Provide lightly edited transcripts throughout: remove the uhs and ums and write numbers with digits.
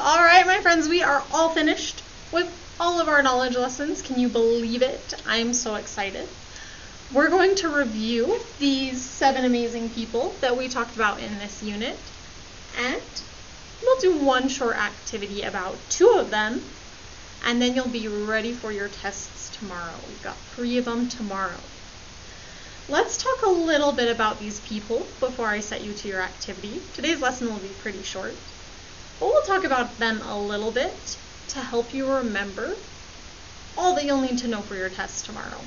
All right, my friends, we are all finished with all of our knowledge lessons. Can you believe it? I'm so excited. We're going to review these 7 amazing people that we talked about in this unit, and we'll do one short activity about 2 of them, and then you'll be ready for your tests tomorrow. We've got 3 of them tomorrow. Let's talk a little bit about these people before I set you to your activity. Today's lesson will be pretty short, but we'll talk about them a little bit to help you remember all that you'll need to know for your test tomorrow.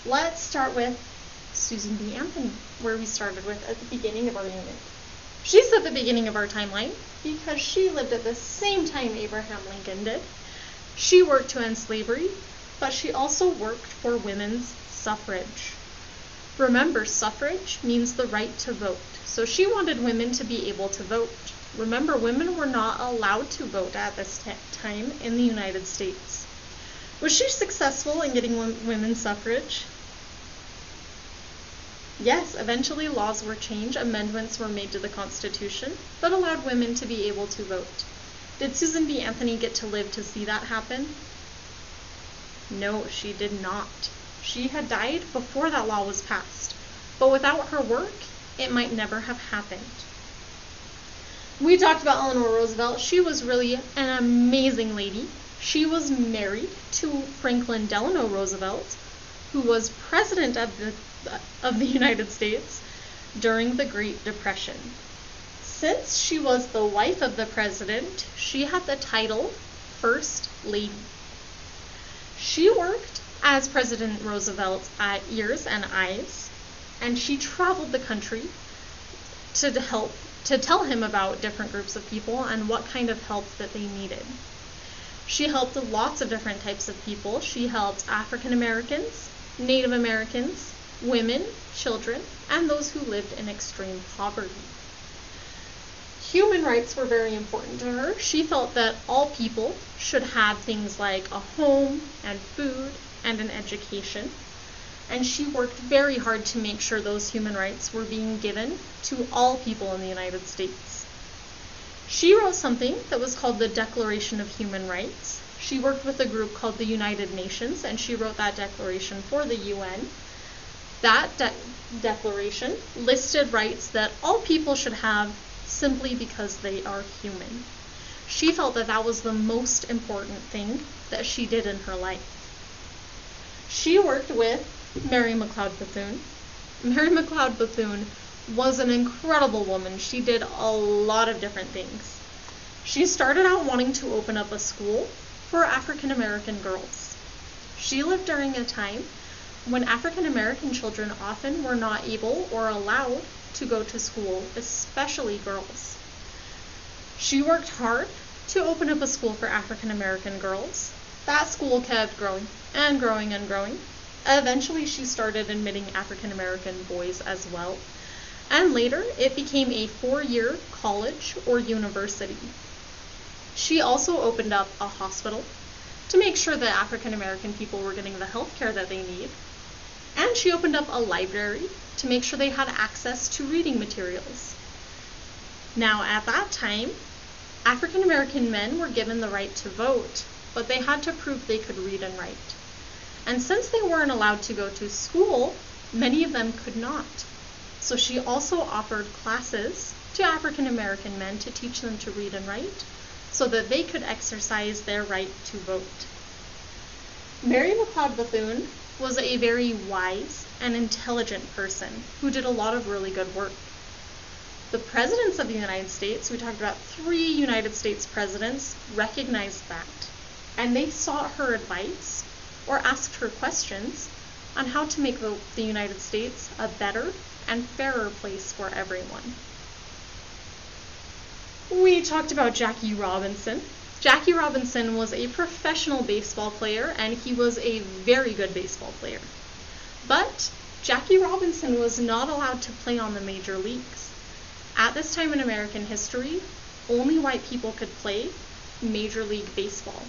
Let's start with Susan B. Anthony, where we started with at the beginning of our unit. She's at the beginning of our timeline because she lived at the same time Abraham Lincoln did. She worked to end slavery, but she also worked for women's suffrage. Remember, suffrage means the right to vote. So she wanted women to be able to vote. Remember, women were not allowed to vote at this time in the United States. Was she successful in getting women's suffrage? Yes, eventually laws were changed, amendments were made to the Constitution that allowed women to be able to vote. Did Susan B. Anthony get to live to see that happen? No, she did not. She had died before that law was passed, but without her work, it might never have happened. We talked about Eleanor Roosevelt. She was really an amazing lady. She was married to Franklin Delano Roosevelt, who was president of the United States during the Great Depression. Since she was the wife of the president, she had the title First Lady. She worked as President Roosevelt's ears and eyes, and she traveled the country to tell him about different groups of people and what kind of help that they needed. She helped lots of different types of people. She helped African Americans, Native Americans, women, children, and those who lived in extreme poverty. Human rights were very important to her. She felt that all people should have things like a home and food and an education, and she worked very hard to make sure those human rights were being given to all people in the United States. She wrote something that was called the Declaration of Human Rights. She worked with a group called the United Nations, and she wrote that declaration for the UN. That declaration listed rights that all people should have simply because they are human. She felt that that was the most important thing that she did in her life. She worked with Mary Mcleod Bethune. Mary Mcleod Bethune was an incredible woman. She did a lot of different things. She started out wanting to open up a school for African American girls. She lived during a time when African American children often were not able or allowed to go to school, especially girls. She worked hard to open up a school for African American girls. That school kept growing and growing and growing. Eventually, she started admitting African American boys as well. And later, it became a 4-year college or university. She also opened up a hospital to make sure that African American people were getting the health care that they need. And she opened up a library to make sure they had access to reading materials. Now, at that time, African American men were given the right to vote, but they had to prove they could read and write. And since they weren't allowed to go to school, many of them could not. So she also offered classes to African American men to teach them to read and write so that they could exercise their right to vote. Mary Mcleod Bethune was a very wise and intelligent person who did a lot of really good work. The presidents of the United States, we talked about 3 United States presidents, recognized that, and they sought her advice or asked her questions on how to make the United States a better and fairer place for everyone. We talked about Jackie Robinson. Jackie Robinson was a professional baseball player, and he was a very good baseball player. But Jackie Robinson was not allowed to play on the major leagues. At this time in American history, only white people could play Major League Baseball.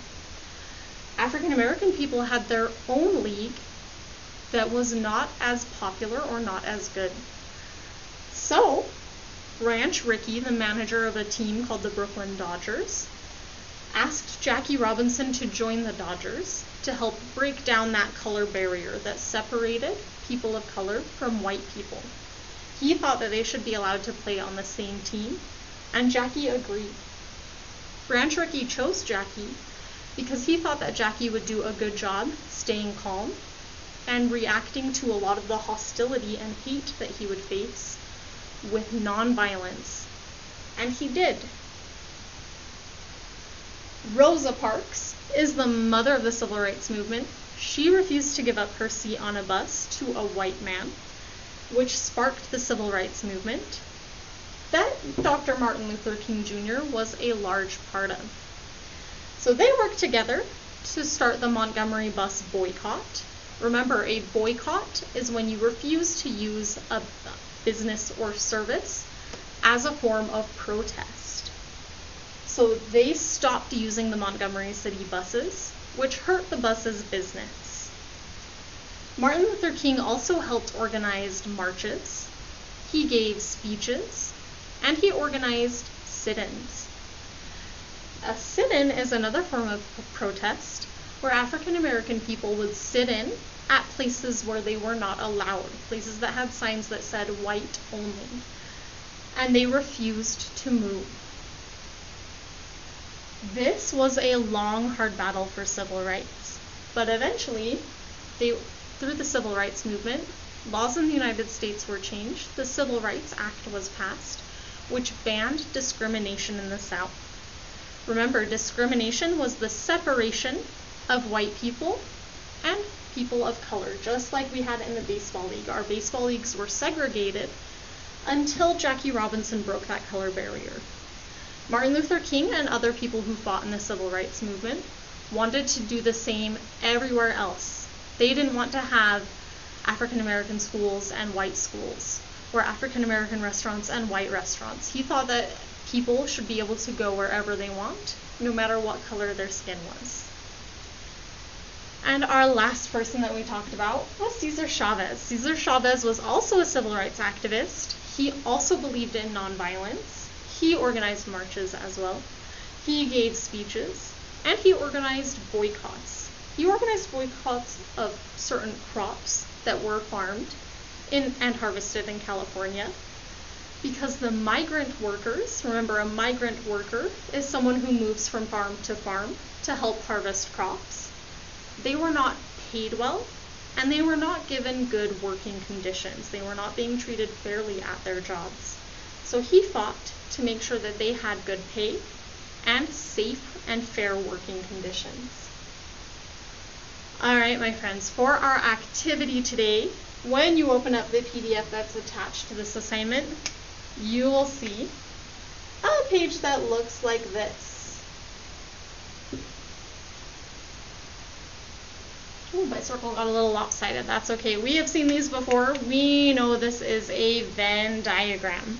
African American people had their own league that was not as popular or not as good. So Ranch Rickey, the manager of a team called the Brooklyn Dodgers, asked Jackie Robinson to join the Dodgers to help break down that color barrier that separated people of color from white people. He thought that they should be allowed to play on the same team, and Jackie agreed. Ranch Rickey chose Jackie because he thought that Jackie would do a good job staying calm and reacting to a lot of the hostility and hate that he would face with nonviolence. And he did. Rosa Parks is the mother of the civil rights movement. She refused to give up her seat on a bus to a white man, which sparked the civil rights movement that Dr. Martin Luther King Jr. was a large part of. So they worked together to start the Montgomery Bus Boycott. Remember, a boycott is when you refuse to use a business or service as a form of protest. So they stopped using the Montgomery City buses, which hurt the bus's business. Martin Luther King also helped organize marches. He gave speeches, and he organized sit-ins. A sit-in is another form of protest where African American people would sit in at places where they were not allowed, places that had signs that said white only, and they refused to move. This was a long, hard battle for civil rights, but eventually, through the civil rights movement, laws in the United States were changed. The Civil Rights Act was passed, which banned discrimination in the South. Remember, discrimination was the separation of white people and people of color, just like we had in the baseball league. Our baseball leagues were segregated until Jackie Robinson broke that color barrier. Martin Luther King and other people who fought in the civil rights movement wanted to do the same everywhere else. They didn't want to have African American schools and white schools, or African American restaurants and white restaurants. He thought that people should be able to go wherever they want, no matter what color their skin was. And our last person that we talked about was Cesar Chavez. Cesar Chavez was also a civil rights activist. He also believed in nonviolence. He organized marches as well. He gave speeches, and he organized boycotts. He organized boycotts of certain crops that were farmed and harvested in California, because the migrant workers, remember, a migrant worker is someone who moves from farm to help harvest crops. They were not paid well, and they were not given good working conditions. They were not being treated fairly at their jobs. So he fought to make sure that they had good pay and safe and fair working conditions. All right, my friends, for our activity today, when you open up the PDF that's attached to this assignment, you will see a page that looks like this. Ooh, my circle got a little lopsided. That's okay. We have seen these before. We know this is a Venn diagram.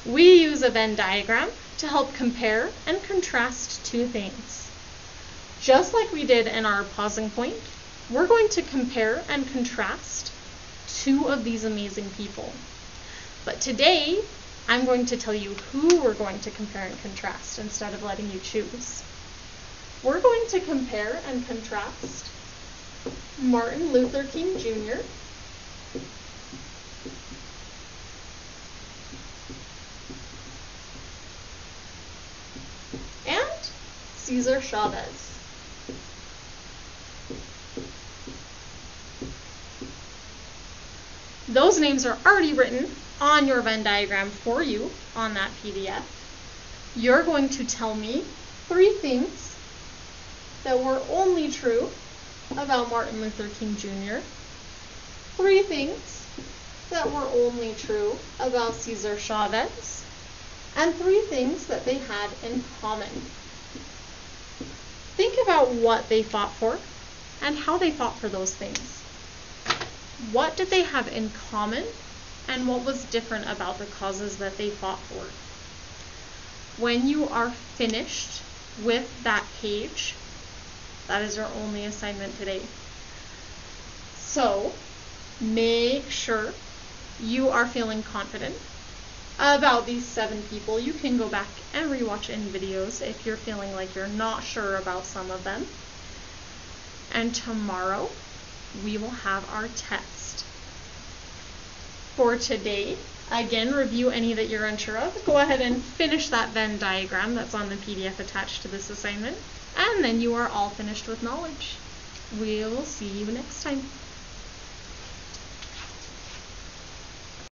We use a Venn diagram to help compare and contrast two things. Just like we did in our pausing point, we're going to compare and contrast two of these amazing people. But today, I'm going to tell you who we're going to compare and contrast instead of letting you choose. We're going to compare and contrast Martin Luther King Jr. and Cesar Chavez. Those names are already written on your Venn diagram for you on that PDF. You're going to tell me 3 things that were only true about Martin Luther King Jr., 3 things that were only true about Cesar Chavez, and 3 things that they had in common. Think about what they fought for and how they fought for those things. What did they have in common, and what was different about the causes that they fought for? When you are finished with that page, that is your only assignment today. So, make sure you are feeling confident about these 7 people. You can go back and rewatch any videos if you're feeling like you're not sure about some of them. And tomorrow we will have our test. For today, again, review any that you're unsure of. Go ahead and finish that Venn diagram that's on the PDF attached to this assignment, and then you are all finished with knowledge. We'll see you next time.